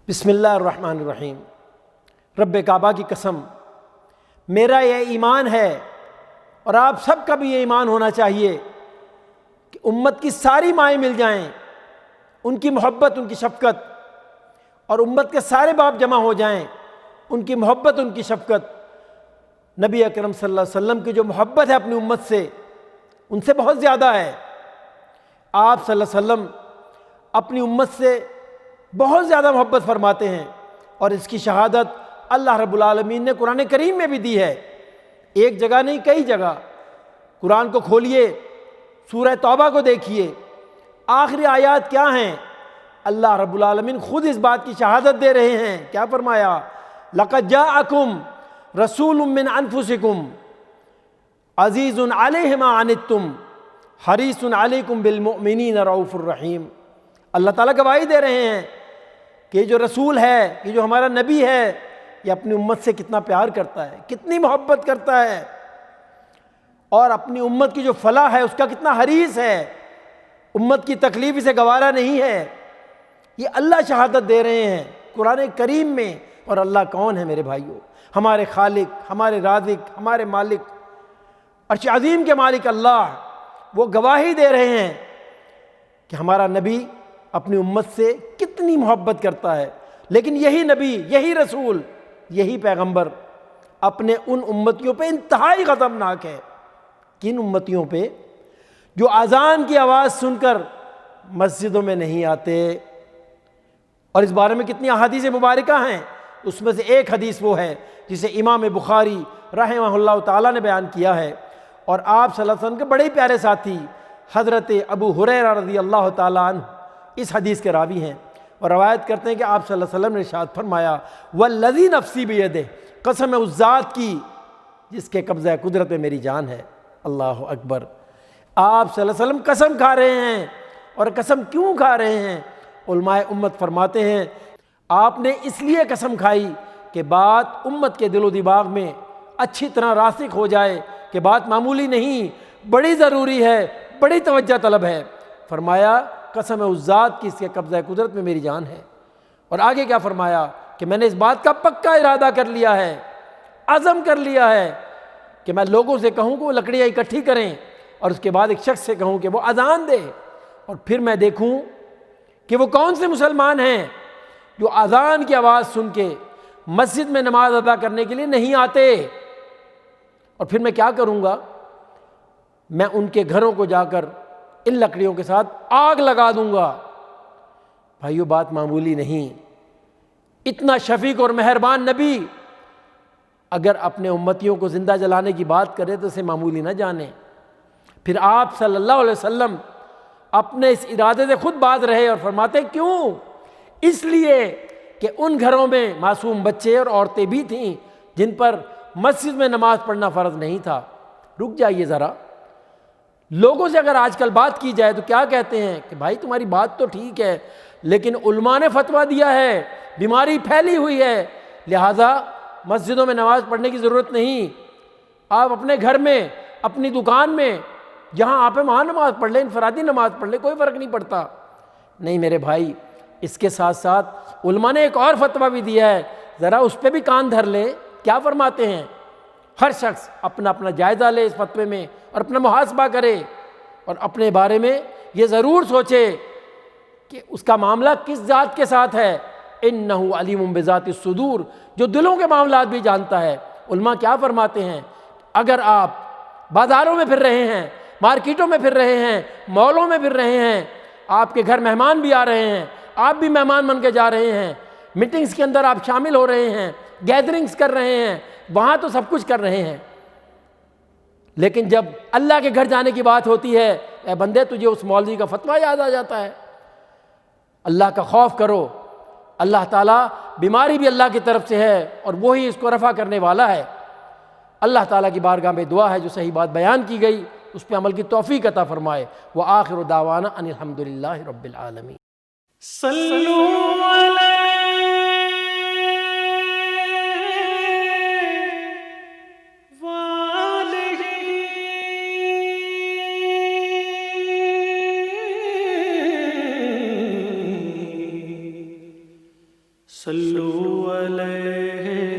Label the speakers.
Speaker 1: بسم اللہ الرحمن الرحیم۔ رب کعبہ کی قسم، میرا یہ ایمان ہے اور آپ سب کا بھی یہ ایمان ہونا چاہیے کہ امت کی ساری مائیں مل جائیں، ان کی محبت، ان کی شفقت، اور امت کے سارے باپ جمع ہو جائیں، ان کی محبت، ان کی شفقت۔ نبی اکرم صلی اللہ علیہ وسلم کی جو محبت ہے اپنی امت سے، ان سے بہت زیادہ ہے۔ آپ صلی اللہ علیہ وسلم اپنی امت سے بہت زیادہ محبت فرماتے ہیں، اور اس کی شہادت اللہ رب العالمین نے قرآن کریم میں بھی دی ہے، ایک جگہ نہیں کئی جگہ۔ قرآن کو کھولیے، سورہ توبہ کو دیکھیے، آخری آیات کیا ہیں؟ اللہ رب العالمین خود اس بات کی شہادت دے رہے ہیں۔ کیا فرمایا؟ لَقَدْ جَاءَكُمْ رَسُولٌ مِّنْ أَنفُسِكُمْ عَزِيزٌ عَلَيْهِ مَا عَنِتُّمْ حَرِيصٌ عَلَيْكُمْ بِالْمُؤْمِنِينَ رَءُوفٌ رَحِيمٌ۔ اللہ تعالیٰ گواہی دے رہے ہیں کہ یہ جو رسول ہے، یہ جو ہمارا نبی ہے، یہ اپنی امت سے کتنا پیار کرتا ہے، کتنی محبت کرتا ہے، اور اپنی امت کی جو فلاح ہے اس کا کتنا حریص ہے، امت کی تکلیف اسے گوارا نہیں ہے۔ یہ اللہ شہادت دے رہے ہیں قرآن کریم میں۔ اور اللہ کون ہے میرے بھائیوں؟ ہمارے خالق، ہمارے رازق، ہمارے مالک، عرش عظیم کے مالک اللہ، وہ گواہی دے رہے ہیں کہ ہمارا نبی اپنی امت سے کتنی محبت کرتا ہے۔ لیکن یہی نبی، یہی رسول، یہی پیغمبر اپنے ان امتیوں پہ انتہائی غضبناک ہے۔ کن امتیوں پہ؟ جو اذان کی آواز سن کر مسجدوں میں نہیں آتے۔ اور اس بارے میں کتنی احادیث مبارکہ ہیں، اس میں سے ایک حدیث وہ ہے جسے امام بخاری رحمہ اللہ تعالیٰ نے بیان کیا ہے، اور آپ صلی اللہ علیہ وسلم کے بڑے پیارے ساتھی حضرت ابو ہریرہ رضی اللہ تعالیٰ عنہ اس حدیث کے راوی ہیں، اور روایت کرتے ہیں کہ آپ صلی اللہ علیہ وسلم نے ارشاد فرمایا، والذی نفسی بیدہ، قسم اس ذات کی جس کے قبضہ قدرت میں میری جان ہے۔ اللہ اکبر۔ آپ صلی اللہ علیہ وسلم قسم کھا رہے ہیں، اور قسم کیوں کھا رہے ہیں؟ علماء امت فرماتے ہیں آپ نے اس لیے قسم کھائی کہ بات امت کے دل و دماغ میں اچھی طرح راسخ ہو جائے کہ بات معمولی نہیں، بڑی ضروری ہے، بڑی توجہ طلب ہے۔ فرمایا قسم اس ذات کی اس کے قبضہ قدرت میں میری جان ہے۔ اور آگے کیا فرمایا کہ میں نے اس بات کا پکا ارادہ کر لیا ہے، عزم کر لیا ہے کہ میں لوگوں سے کہوں کہ وہ لکڑیاں اکٹھی کریں، اور اس کے بعد ایک شخص سے کہوں کہ وہ اذان دے، اور پھر میں دیکھوں کہ وہ کون سے مسلمان ہیں جو اذان کی آواز سن کے مسجد میں نماز ادا کرنے کے لیے نہیں آتے، اور پھر میں کیا کروں گا؟ میں ان کے گھروں کو جا کر ان لکڑیوں کے ساتھ آگ لگا دوں گا۔ بھائیو، بات معمولی نہیں۔ اتنا شفیق اور مہربان نبی اگر اپنے امتیوں کو زندہ جلانے کی بات کرے تو اسے معمولی نہ جانے۔ پھر آپ صلی اللہ علیہ وسلم اپنے اس ارادے سے خود باز رہے اور فرماتے کیوں؟ اس لیے کہ ان گھروں میں معصوم بچے اور عورتیں بھی تھیں جن پر مسجد میں نماز پڑھنا فرض نہیں تھا۔ رک جائیے ذرا، لوگوں سے اگر آج کل بات کی جائے تو کیا کہتے ہیں کہ بھائی تمہاری بات تو ٹھیک ہے، لیکن علماء نے فتویٰ دیا ہے، بیماری پھیلی ہوئی ہے، لہٰذا مسجدوں میں نماز پڑھنے کی ضرورت نہیں، آپ اپنے گھر میں، اپنی دکان میں، جہاں آپ ہیں وہاں نماز پڑھ لیں، انفرادی نماز پڑھ لیں، کوئی فرق نہیں پڑتا۔ نہیں میرے بھائی، اس کے ساتھ ساتھ علماء نے ایک اور فتویٰ بھی دیا ہے، ذرا اس پہ بھی کان دھر لیں۔ کیا فرماتے ہیں؟ ہر شخص اپنا اپنا جائزہ لے اس فتوے میں اور اپنا محاسبہ کرے، اور اپنے بارے میں یہ ضرور سوچے کہ اس کا معاملہ کس ذات کے ساتھ ہے۔ انہ علیم بذات الصدور، جو دلوں کے معاملات بھی جانتا ہے۔ علماء کیا فرماتے ہیں؟ اگر آپ بازاروں میں پھر رہے ہیں، مارکیٹوں میں پھر رہے ہیں، مالوں میں پھر رہے ہیں، آپ کے گھر مہمان بھی آ رہے ہیں، آپ بھی مہمان بن کے جا رہے ہیں، میٹنگز کے اندر آپ شامل ہو رہے ہیں، گیدرنگز کر رہے ہیں، وہاں تو سب کچھ کر رہے ہیں، لیکن جب اللہ کے گھر جانے کی بات ہوتی ہے، اے بندے تجھے اس مولوی کا فتویٰ یاد آ جاتا ہے۔ اللہ کا خوف کرو، اللہ تعالیٰ، بیماری بھی اللہ کی طرف سے ہے اور وہی اس کو رفع کرنے والا ہے۔ اللہ تعالیٰ کی بارگاہ میں دعا ہے جو صحیح بات بیان کی گئی اس پہ عمل کی توفیق عطا فرمائے۔ وآخر دعوانا ان الحمدللہ رب العالمین۔
Speaker 2: صلو علی صلو علیہ